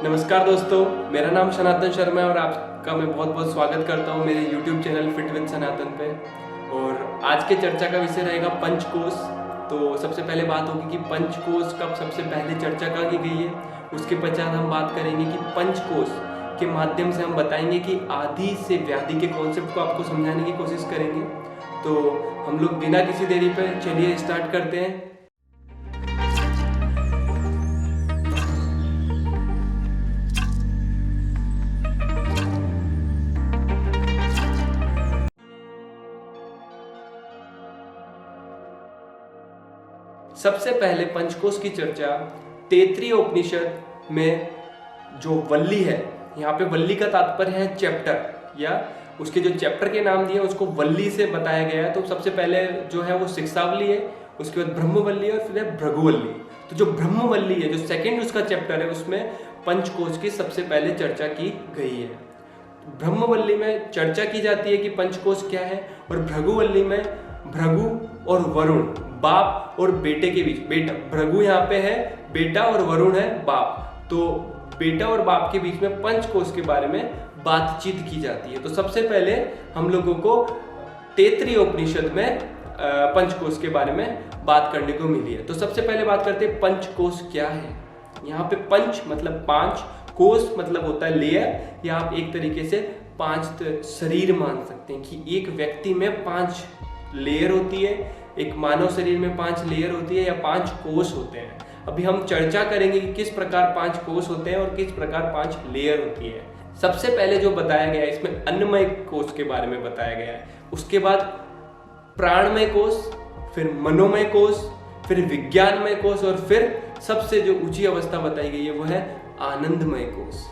नमस्कार दोस्तों, मेरा नाम सनातन शर्मा है और आपका मैं बहुत बहुत स्वागत करता हूँ मेरे YouTube चैनल फिट विद सनातन पे। और आज के चर्चा का विषय रहेगा पंचकोश। तो सबसे पहले बात होगी कि पंचकोश कब सबसे पहले चर्चा कहाँ की गई है। उसके पश्चात हम बात करेंगे कि पंचकोश के माध्यम से हम बताएंगे कि आदि से व्याधि के कॉन्सेप्ट को आपको समझाने की कोशिश करेंगे। तो हम लोग बिना किसी देरी पर चलिए स्टार्ट करते हैं। सबसे पहले पंचकोश की चर्चा तैत्तिरीय उपनिषद में जो वल्ली है, यहाँ पे वल्ली का तात्पर्य है चैप्टर, या उसके जो चैप्टर के नाम दिए उसको वल्ली से बताया गया है। तो सबसे पहले जो है वो शिक्षावल्ली है, उसके बाद ब्रह्मवल्ली है और फिर है भृगुवल्ली। तो जो ब्रह्मवल्ली है, जो सेकंड उसका चैप्टर है, उसमें पंचकोश की सबसे पहले चर्चा की गई है। ब्रह्मवल्ली में चर्चा की जाती है कि पंचकोश क्या है, और भृगुवल्ली में भृगु और वरुण, बाप और बेटे के बीच, बेटा भृगु यहाँ पे है बेटा और वरुण है बाप, तो बेटा और बाप के बीच में पंचकोश के बारे में बातचीत की जाती है। तो सबसे पहले हम लोगों को तैत्तिरीय उपनिषद में पंचकोश के बारे में बात करने को मिली है। तो सबसे पहले बात करते हैं पंचकोश क्या है। यहाँ पे पंच मतलब पांच, कोश मतलब होता है लेयर, या आप एक तरीके से पांच शरीर मान सकते हैं कि एक व्यक्ति में 5 लेयर होती है, एक मानव शरीर में 5 लेयर होती है या 5 कोश होते हैं। अभी हम चर्चा करेंगे कि किस प्रकार 5 कोश होते हैं और किस प्रकार 5 लेयर होती है। सबसे पहले जो बताया गया है इसमें अन्नमय कोश के बारे में बताया गया है, उसके बाद प्राणमय कोश, फिर मनोमय कोश, फिर विज्ञानमय कोश, और फिर सबसे जो ऊंची अवस्था बताई गई है वो है आनंदमय कोश।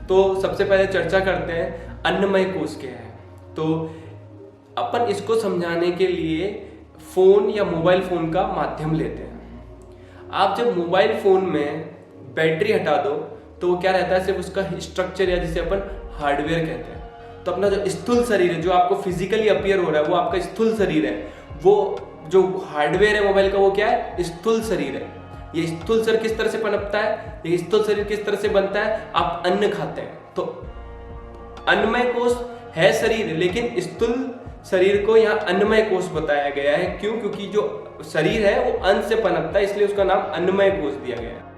तो सबसे पहले चर्चा करते हैं अन्नमय कोश क्या है। तो अपन इसको समझाने के लिए फोन या मोबाइल फोन का माध्यम लेते हैं। आप जब मोबाइल फोन में बैटरी हटा दो तो वो क्या रहता है, सिर्फ उसका स्ट्रक्चर या जिसे अपन हार्डवेयर कहते हैं। तो अपना जो स्थूल शरीर है, जो आपको फिजिकली अपीयर हो रहा है, वो आपका स्थूल शरीर है। वो जो हार्डवेयर है मोबाइल का वो क्या है, स्थूल शरीर है। ये स्थूल शरीर किस तरह से पनपता है, ये स्थूल शरीर किस तरह से बनता है, आप अन्न खाते हैं तो अन्नमय कोश है शरीर, लेकिन स्थूल शरीर को यहाँ अन्नमय कोश बताया गया है। क्यों? क्योंकि जो शरीर है वो अन्न से पनपता है, इसलिए उसका नाम अन्नमय कोश दिया गया है।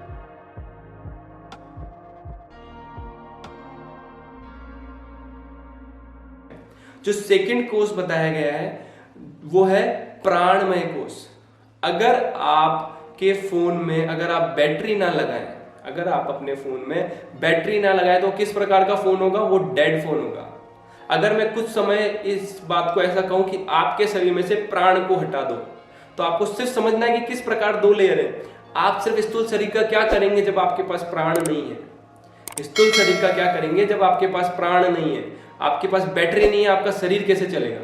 जो सेकंड कोश बताया गया है वो है प्राणमय कोश। अगर आपके फोन में अगर आप बैटरी ना लगाएं, अगर आप अपने फोन में बैटरी ना लगाएं तो किस प्रकार का फोन होगा, वो डेड फोन होगा। अगर मैं कुछ समय इस बात को ऐसा कहूं कि आपके शरीर में से प्राण को हटा दो, तो आपको सिर्फ समझना है कि किस प्रकार 2 लेयर है। आप सिर्फ स्थूल शरीर का क्या करेंगे जब आपके पास प्राण नहीं है, स्थूल शरीर का क्या करेंगे जब आपके पास प्राण नहीं है, आपके पास बैटरी नहीं है, आपका शरीर कैसे चलेगा।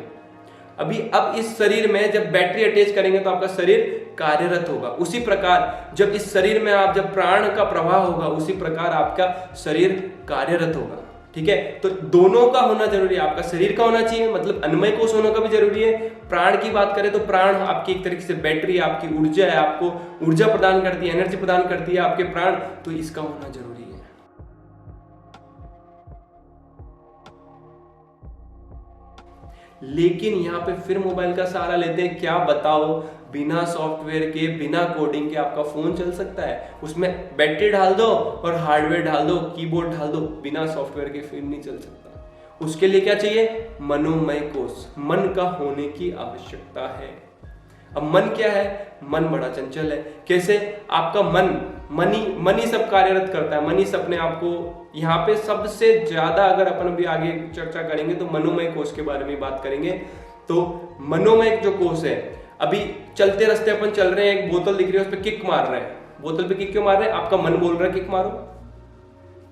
अब इस शरीर में जब बैटरी अटैच करेंगे तो आपका शरीर कार्यरत होगा। उसी प्रकार जब इस शरीर में आप जब प्राण का प्रवाह होगा, उसी प्रकार आपका शरीर कार्यरत होगा। ठीक है, तो दोनों का होना जरूरी है। आपका शरीर का होना चाहिए, मतलब अन्नमय कोश होना का भी जरूरी है। प्राण की बात करें तो प्राण आपकी एक तरीके से बैटरी, आपकी ऊर्जा है, आपको ऊर्जा प्रदान करती है, एनर्जी प्रदान करती है आपके प्राण, तो इसका होना जरूरी है। लेकिन यहाँ पे फिर मोबाइल का सहारा लेते हैं। क्या बताओ, बिना सॉफ्टवेयर के, बिना कोडिंग के आपका फोन चल सकता है। उसमें बैटरी डाल दो और हार्डवेयर डाल दो, कीबोर्ड डाल दो, बिना सॉफ्टवेयर के फिर नहीं चल सकता। उसके लिए क्या चाहिए, मनोमय कोश, मन का होने की आवश्यकता है। अब मन क्या है, मन बड़ा चंचल है। कैसे, आपका मन ही सब कार्यरत करता है। मन ही अपने आप को, यहाँ पे सबसे ज्यादा अगर अपन भी आगे चर्चा करेंगे तो मनोमय कोश के बारे में बात करेंगे। तो मनोमय जो कोश है, अभी चलते रास्ते अपन चल रहे हैं, एक बोतल दिख रही है, उस पर किक मार रहे हैं। बोतल पे किक क्यों मार रहे हैं, आपका मन बोल रहा है किक मारो।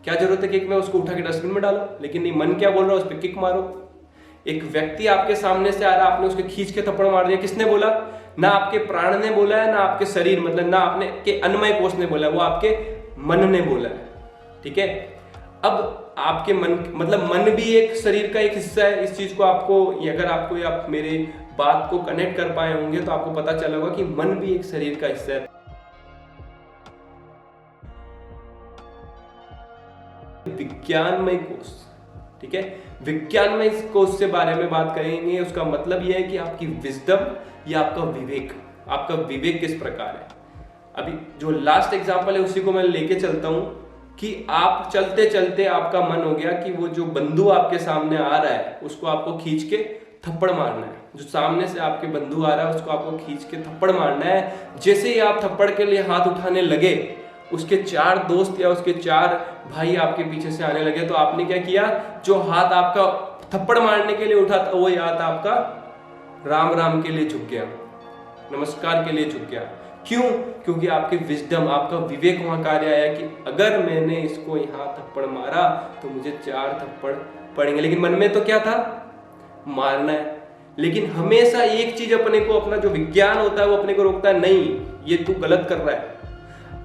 क्या जरूरत है किक में, उसको उठा के डस्टबिन में डालो। लेकिन नहीं, मन क्या बोल रहा है, उस पर किक मारो। एक व्यक्ति आपके सामने से आ रहा, आपने उसके खींच के थप्पड़ मार दिया, किसने बोला, ना आपके प्राण ने बोला है, ना आपके शरीर मतलब ना आपने के अन्नमय कोश ने बोला, वो आपके मन ने बोला है। ठीक है, अब आपके मन मतलब मन भी एक शरीर का एक हिस्सा है। इस चीज को आपको, अगर आपको आप मेरे बात को कनेक्ट कर पाए होंगे तो आपको पता चला होगा कि मन भी एक शरीर का हिस्सा है। विज्ञानमय कोश, ठीक है, विज्ञानमय कोश से बारे में बात करेंगे। उसका मतलब यह है कि आपकी विजडम या आपका विवेक किस प्रकार है। अभी जो लास्ट एग्जांपल है उसी को मैं लेके चलता हूं कि आप चलते चलते आपका मन हो गया कि वो जो बंधु आपके सामने आ रहा है उसको आपको खींच के थप्पड़ मारना है। जो सामने से आपके बंधु आ रहा है उसको आपको खींच के थप्पड़ मारना है। जैसे ही आप थप्पड़ के लिए हाथ उठाने लगे, उसके 4 दोस्त या उसके 4 भाई आपके पीछे से आने लगे, तो आपने क्या किया, जो हाथ आपका थप्पड़ मारने के लिए उठा था वो हाथ आपका राम राम के लिए झुक गया, नमस्कार के लिए झुक गया। क्यों? क्योंकि आपके विजडम, आपका विवेक वहां कार्य आया कि अगर मैंने इसको यहाँ थप्पड़ मारा तो मुझे 4 थप्पड़ पड़ेंगे। लेकिन मन में तो क्या था, मारना है। लेकिन हमेशा एक चीज अपने को, अपना जो विज्ञान होता है वो अपने को रोकता है, नहीं ये तू गलत कर रहा है।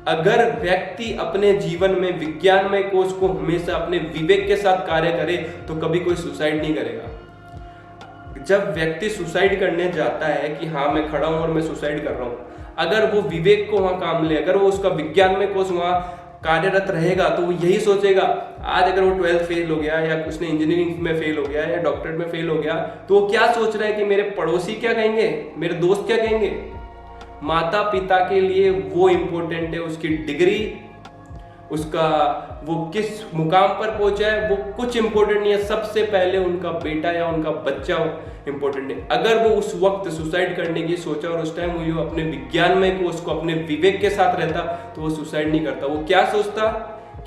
अगर व्यक्ति अपने जीवन में विज्ञानमय कोश को हमेशा अपने विवेक के साथ कार्य करे तो कभी कोई सुसाइड नहीं करेगा। जब व्यक्ति सुसाइड करने जाता है कि हाँ मैं खड़ा हूं और मैं सुसाइड कर रहा हूं, अगर वो विवेक को वहां काम ले, अगर वो उसका विज्ञानमय कोश वहां कार्यरत रहेगा तो वो यही सोचेगा। आज अगर वो 12th फेल हो गया या उसने इंजीनियरिंग में फेल हो गया या डॉक्टरेट में फेल हो गया तो वो क्या सोच रहा है कि मेरे पड़ोसी क्या कहेंगे, मेरे दोस्त क्या कहेंगे। माता पिता के लिए वो इंपॉर्टेंट है, उसकी डिग्री, उसका वो किस मुकाम पर पहुंचा है वो कुछ इंपॉर्टेंट नहीं है। सबसे पहले उनका बेटा या उनका बच्चा इंपॉर्टेंट है। अगर वो उस वक्त सुसाइड करने की सोचा और उस टाइम वो अपने विज्ञानमय को, उसको अपने विवेक के साथ रहता तो वो सुसाइड नहीं करता। वो क्या सोचता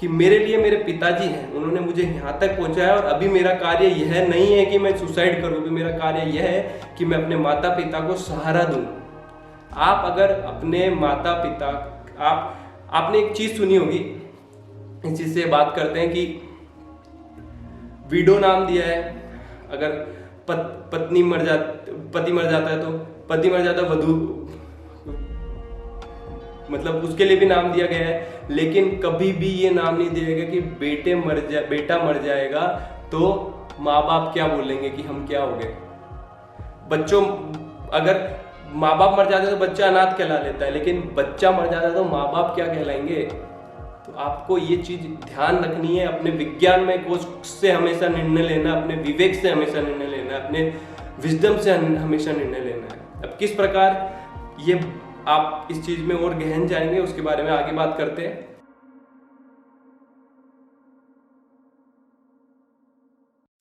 कि मेरे लिए मेरे पिताजी हैं, उन्होंने मुझे यहाँ तक पहुंचाया और अभी मेरा कार्य यह नहीं है कि मैं सुसाइड करूँ, अभी मेरा कार्य यह है कि मैं अपने माता पिता को सहारा दूं। आप अगर अपने माता पिता, आपने एक चीज सुनी होगी, इस चीज से बात करते हैं कि विडो नाम दिया है। अगर पति मर जाता है तो पति मर जाता, वधू मतलब उसके लिए भी नाम दिया गया है। लेकिन कभी भी ये नाम नहीं दिया गया कि बेटा मर जाएगा तो माँ बाप क्या बोलेंगे कि हम क्या हो गए। बच्चों, अगर माँ बाप मर जाते तो बच्चा अनाथ कहला लेता है, लेकिन बच्चा मर जाता है तो माँ बाप क्या कहलाएंगे। तो आपको ये चीज ध्यान रखनी है। अपने विज्ञानमय कोश से हमेशा निर्णय लेना, अपने विवेक से हमेशा निर्णय लेना, अपने विजडम से हमेशा निर्णय लेना है। अब किस प्रकार ये आप इस चीज में और गहन जाएंगे उसके बारे में आगे बात करते हैं।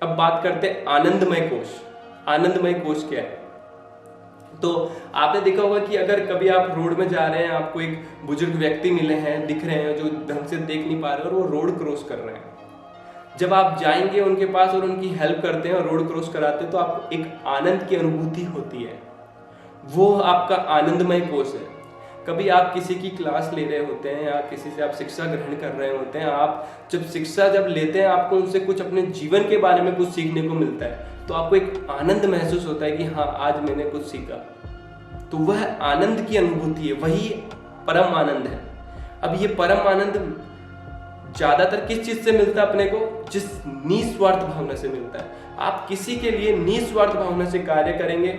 अब बात करते हैं आनंदमय कोश। आनंदमय कोश क्या है? तो आपने देखा होगा कि अगर कभी आप रोड में जा रहे हैं, आपको एक बुजुर्ग व्यक्ति मिले हैं, दिख रहे हैं, जो ढंग से देख नहीं पा रहे और वो रोड क्रॉस कर रहे हैं। जब आप जाएंगे उनके पास और उनकी हेल्प करते हैं और रोड क्रॉस कराते हैं तो आपको एक आनंद की अनुभूति होती है। वो आपका आनंदमय कोश है। कभी आप किसी की क्लास ले रहे होते हैं या किसी से आप शिक्षा ग्रहण कर रहे होते हैं, आप जब शिक्षा लेते हैं आपको उनसे कुछ अपने जीवन के बारे में कुछ सीखने को मिलता है, तो आपको एक आनंद महसूस होता है कि हाँ आज मैंने कुछ सीखा। तो वह आनंद की अनुभूति है, वही परम आनंद है। अब ये परम आनंद ज्यादातर किस चीज से मिलता है अपने को? जिस निस्वार्थ भावना से मिलता है। आप किसी के लिए निस्वार्थ भावना से कार्य करेंगे।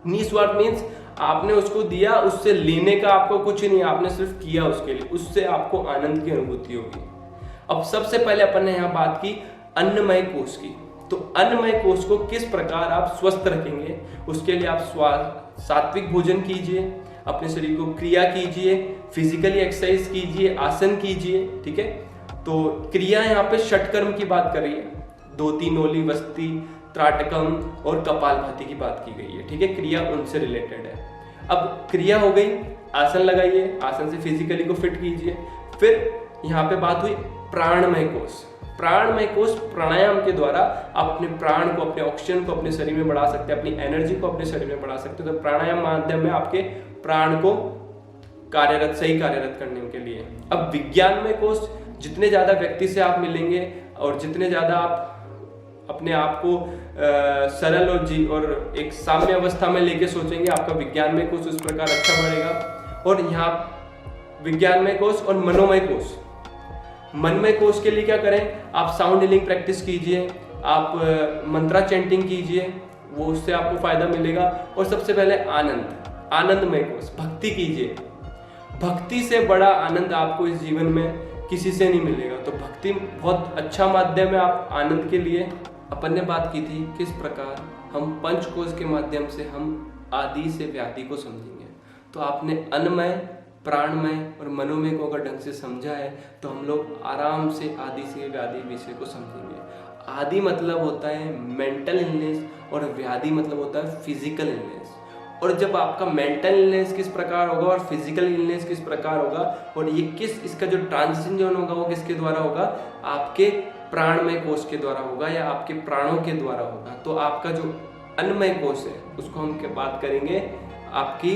निस्वार्थ मीन्स आपने उसको दिया, उससे लेने का आपको कुछ नहीं, आपने सिर्फ किया उसके लिए, उससे आपको आनंद की अनुभूति होगी। अब सबसे पहले अपन ने यहाँ बात की अन्नमय कोश की। तो अन्नमय कोश को किस प्रकार आप स्वस्थ रखेंगे, उसके लिए आप सात्विक भोजन कीजिए, अपने शरीर को क्रिया कीजिए, फिजिकली एक्सरसाइज कीजिए, आसन कीजिए, ठीक है। तो क्रिया यहाँ पे षटकर्म की बात कर रही है, धोती, नोली, वस्ती, त्राटकम और कपालभाति की बात की गई है, ठीक है। क्रिया उनसे रिलेटेड है। अब क्रिया हो गई, आसन लगाइए, आसन से फिजिकली को फिट कीजिए। फिर यहाँ पे बात हुई प्राणमय कोश। प्राणमय कोश, प्राणायाम के द्वारा आप अपने प्राण को, अपने ऑक्सीजन को अपने शरीर में बढ़ा सकते हैं, अपनी एनर्जी को अपने शरीर में बढ़ा सकते हैं। तो प्राणायाम माध्यम में आपके प्राण को सही कार्यरत करने के लिए। अब विज्ञानमय कोश, जितने ज्यादा व्यक्ति से आप मिलेंगे और जितने ज्यादा आप अपने आप को सरल और एक साम्य अवस्था में लेके सोचेंगे, आपका विज्ञानमय कोश उस प्रकार अच्छा बढ़ेगा। और यहाँ विज्ञानमय कोश और मनोमय कोश। मनमय कोश के लिए क्या करें? आप साउंड हीलिंग प्रैक्टिस कीजिए, आप मंत्रा चैंटिंग कीजिए, वो उससे आपको फायदा मिलेगा। और सबसे पहले आनंदमय कोष, भक्ति कीजिए। भक्ति से बड़ा आनंद आपको इस जीवन में किसी से नहीं मिलेगा। तो भक्ति बहुत अच्छा माध्यम है आप आनंद के लिए। अपन ने बात की थी किस प्रकार हम पंचकोश के माध्यम से हम आदि से व्याधि को समझेंगे। तो आपने अन्नमय, प्राणमय और मनोमय को अगर ढंग से समझा है तो हम लोग आराम से आदि से व्याधि विषय को समझेंगे। आदि मतलब होता है मेंटल इलनेस और व्याधि मतलब होता है फिजिकल इलनेस। और जब आपका मेंटल इलनेस किस प्रकार होगा और फिजिकल इलनेस किस प्रकार होगा और ये इसका जो ट्रांजिशन जोन होगा वो किसके द्वारा होगा, आपके प्राणमय कोष के द्वारा होगा या आपके प्राणों के द्वारा होगा। तो आपका जो अन्नमय कोष है उसको हम बात करेंगे आपकी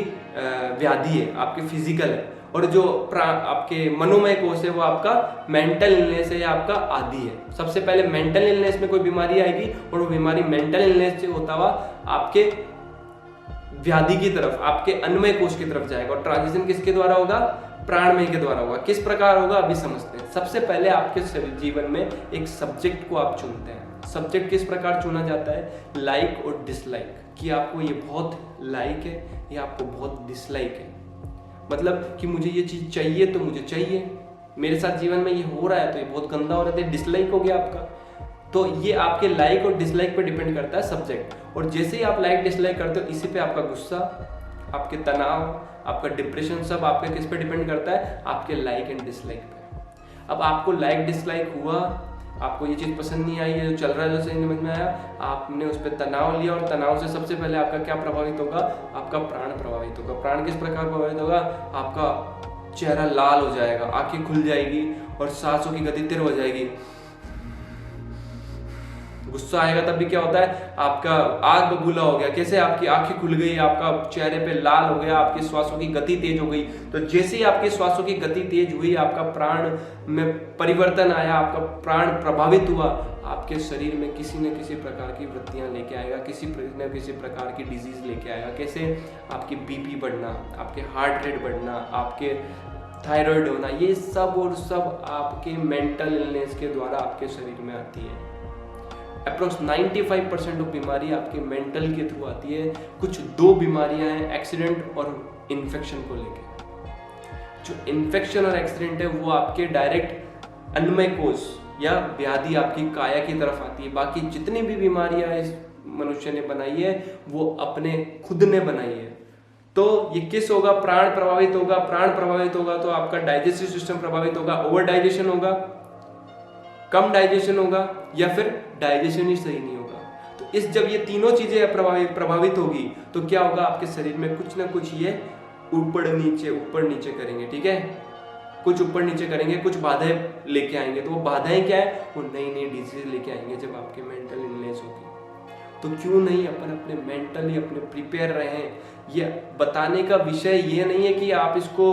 व्याधि है, आपकी फिजिकल है। और जो आपके मनोमय कोष है वो आपका मेंटल इलनेस है या आपका आदि है। सबसे पहले मेंटल इलनेस में कोई बीमारी आएगी और वो बीमारी मेंटल इलनेस से होता हुआ आपके व्याधि की तरफ, आपके अन्नमय कोष की तरफ जाएगा। और ट्रांजिशन किसके द्वारा होगा, प्राणमय के द्वारा होगा। किस प्रकार होगा अभी समझते हैं। सबसे पहले आपके जीवन में एक सब्जेक्ट को आप चुनते हैं। सब्जेक्ट किस प्रकार चुना जाता है, लाइक और डिसलाइक, कि आपको ये बहुत लाइक है या आपको बहुत डिसलाइक है। मतलब कि मुझे ये चीज चाहिए तो मुझे चाहिए, मेरे साथ जीवन में ये हो रहा है तो ये बहुत गंदा हो रहा है, डिसलाइक हो गया आपका। तो ये आपके लाइक और डिसलाइक पे डिपेंड करता है सब्जेक्ट। और जैसे ही आप लाइक डिसलाइक करते हो इसी पे आपका गुस्सा, आपके तनाव, आपका डिप्रेशन सब आपके किस पे डिपेंड करता है, आपके लाइक एंड डिसलाइक पे। अब आपको लाइक डिसलाइक हुआ, आपको ये चीज़ पसंद नहीं आई, जो चल रहा है जो सही समझ में आया, आपने उस पर तनाव लिया और तनाव से सबसे पहले आपका क्या प्रभावित होगा, आपका प्राण प्रभावित होगा। प्राण किस प्रकार प्रभावित होगा, आपका चेहरा लाल हो जाएगा, आंखें खुल जाएगी और सांसों की गति तेज हो जाएगी। गुस्सा आएगा तब भी क्या होता है, आपका आग बबूला हो गया, कैसे आपकी आंखें खुल गई, आपका चेहरे पे लाल हो गया, आपके श्वासों की गति तेज हो गई। तो जैसे ही आपके श्वासों की गति तेज हुई, आपका प्राण में परिवर्तन आया, आपका प्राण प्रभावित हुआ, आपके शरीर में किसी न किसी प्रकार की वृत्तियां लेके आएगा, किसी न किसी प्रकार की डिजीज लेके आएगा। कैसे, आपकी बीपी बढ़ना, आपके हार्ट रेट बढ़ना, आपके थायराइड होना, ये सब और सब आपके मेंटल इलनेस के द्वारा आपके शरीर में आती है। अप्रोक्स 95% ऑफ बीमारी आपके मेंटल के थ्रू आती है। कुछ दो बीमारियां हैं, एक्सीडेंट और इन्फेक्शन को लेके। जो इन्फेक्शन और एक्सीडेंट है वो आपके डायरेक्ट अन्नमय कोष या व्याधि आपकी काया की तरफ आती है। बाकी जितनी भी बीमारियां इस मनुष्य ने बनाई है वो अपने खुद ने बनाई है। तो ये किस होगा, प्राण प्रभावित होगा। प्राण प्रभावित होगा तो आपका डाइजेस्टिव सिस्टम प्रभावित होगा, ओवर डाइजेशन होगा, कम डाइजेशन होगा या फिर डाइजेशन ही सही नहीं होगा। तो इस जब ये तीनों चीजें प्रभावित होगी तो क्या होगा, आपके शरीर में कुछ ना कुछ ये ऊपर नीचे करेंगे। ठीक है, कुछ ऊपर नीचे करेंगे, कुछ बाधाएं लेके आएंगे। तो वो बाधाएं क्या है, वो नई डिजीज लेके आएंगे जब आपके मेंटल इलनेस होगी। तो क्यों नहीं अपन अपने मेंटली अपने प्रिपेयर रहें। ये बताने का विषय ये नहीं है कि आप इसको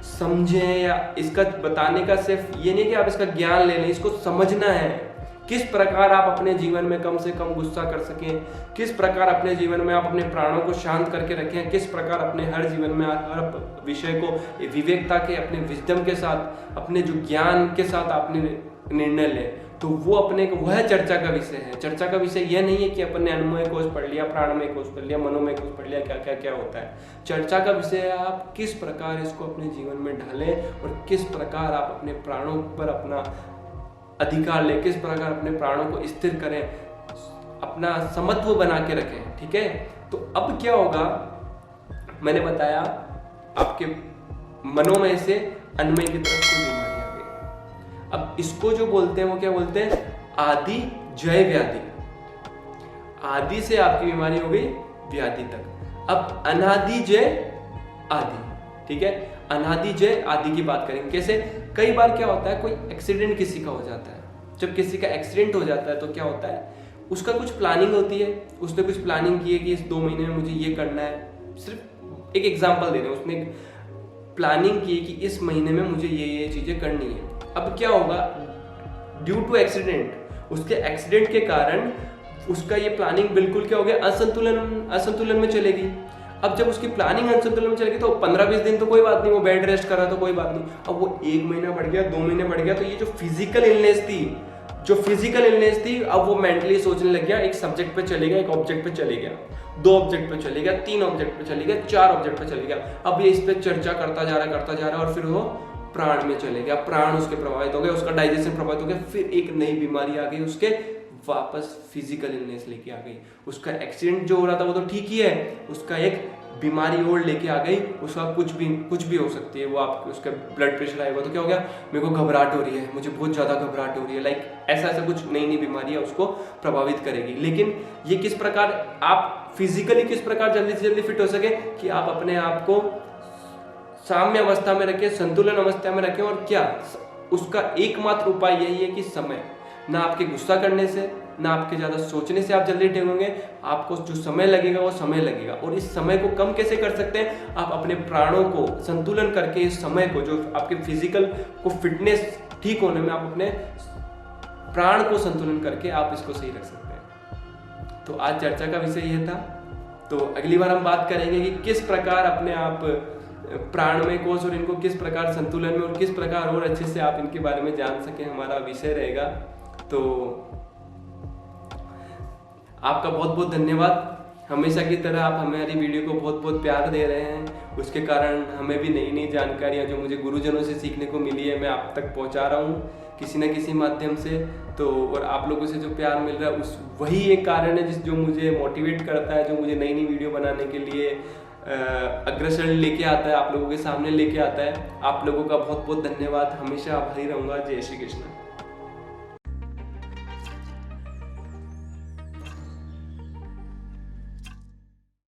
समझें या इसका बताने का सिर्फ ये नहीं कि आप इसका ज्ञान ले लें, इसको समझना है। किस प्रकार आप अपने जीवन में कम से कम गुस्सा कर सकें, किस प्रकार अपने जीवन में आप अपने प्राणों को शांत करके रखें, किस प्रकार अपने हर जीवन में हर विषय को विवेकता के, अपने विजडम के साथ, अपने जो ज्ञान के साथ आपने निर्णय लें। तो वो अपने को वह चर्चा का विषय है। चर्चा का विषय यह नहीं है कि अपन ने अन्नमय कोष पढ़ लिया, प्राणमय कोष पढ़ लिया, मनोमय कोष पढ़ लिया, क्या क्या होता है। चर्चा का विषय है आप किस प्रकार इसको अपने जीवन में ढालें और किस प्रकार आप अपने प्राणों पर अपना अधिकार ले, किस प्रकार अपने प्राणों को स्थिर करें, अपना समत्व बना के रखें। ठीक है, तो अब क्या होगा, मैंने बताया आपके मनोमय से अन्नमय की तरफ कोई बीमारी आ गई। अब इसको जो बोलते हैं वो क्या बोलते हैं, आदि जय व्याधि। आदि से आपकी बीमारी हो गई व्याधि तक। अब अनादि जय आदि। ठीक है, अनादि जय आदि की बात करेंगे। कैसे, कई बार क्या होता है, कोई एक्सीडेंट किसी का हो जाता है। जब किसी का एक्सीडेंट हो जाता है तो क्या होता है, उसका कुछ प्लानिंग होती है। उसने कुछ प्लानिंग की है कि इस 2 महीने में मुझे ये करना है। सिर्फ एक एग्जांपल दे रहे हैं, उसने प्लानिंग की कि इस महीने में मुझे ये चीजें करनी है। अब क्या होगा, ड्यू टू एक्सीडेंट, उसके एक्सीडेंट के कारण उसका ये प्लानिंग बिल्कुल क्या हो गया, असंतुलन में चलेगी। अब जब उसकी प्लानिंग असंतुलन में चलेगी तो 15-20 दिन तो कोई बात नहीं, वो बेड रेस्ट कर रहा तो कोई बात नहीं। अब वो 1 महीना बढ़ गया, 2 महीने बढ़ गया, तो ये जो फिजिकल इलनेस थी जो फिजिकल इलनेस थी अब वो मेंटली सोचने लग गया, एक सब्जेक्ट पे चले गया, एक ऑब्जेक्ट पे चले गया, 2 ऑब्जेक्ट पे चले गया, 3 ऑब्जेक्ट पे चले गया, 4 ऑब्जेक्ट पे चले गया। अब ये इस पे चर्चा करता जा रहा और फिर वो प्राण में चले गया, प्राण उसके प्रभावित हो गए, उसका डाइजेशन प्रभावित हो गया, फिर एक नई बीमारी आ गई उसके, वापस फिजिकल इलनेस लेके आ गई। उसका एक्सीडेंट जो हो रहा था वो तो ठीक ही है, उसका एक बीमारी और लेके आ गई, उसका कुछ भी हो सकती है। वो आप उसका ब्लड प्रेशर आएगा तो क्या हो गया, मेरे को घबराहट हो रही है, मुझे बहुत ज़्यादा घबराहट हो रही है, लाइक ऐसा कुछ नई बीमारियाँ उसको प्रभावित करेगी। लेकिन ये किस प्रकार आप फिजिकली किस प्रकार जल्दी से जल्दी फिट हो सके कि आप अपने आप को साम्य अवस्था में रखें, संतुलन अवस्था में रखें। और क्या उसका एकमात्र उपाय यही है कि समय, ना आपके गुस्सा करने से, ना आपके ज़्यादा सोचने से आप जल्दी ठीक होंगे। आपको जो समय लगेगा वो समय लगेगा। और इस समय को कम कैसे कर सकते हैं, आप अपने प्राणों को संतुलन करके इस समय को, जो आपके फिजिकल को फिटनेस ठीक होने में, आप अपने प्राण को संतुलन करके आप इसको सही रख सकते हैं। तो आज चर्चा का विषय यह था। तो अगली बार हम बात करेंगे कि किस प्रकार अपने आप प्राणमय कोश और इनको किस प्रकार संतुलन में और किस प्रकार और अच्छे से आप इनके बारे में जान सकें, हमारा विषय रहेगा। तो आपका बहुत बहुत धन्यवाद। हमेशा की तरह आप हमारी वीडियो को बहुत बहुत प्यार दे रहे हैं, उसके कारण हमें भी नई नई जानकारियाँ जो मुझे गुरुजनों से सीखने को मिली है मैं आप तक पहुंचा रहा हूं किसी न किसी माध्यम से। तो और आप लोगों से जो प्यार मिल रहा है उस वही एक कारण है जो मुझे मोटिवेट करता है, जो मुझे नई नई वीडियो बनाने के लिए अग्रसर लेके आता है, आप लोगों के सामने लेके आता है। आप लोगों का बहुत बहुत धन्यवाद। हमेशा आभारी रहूँगा। जय श्री कृष्ण।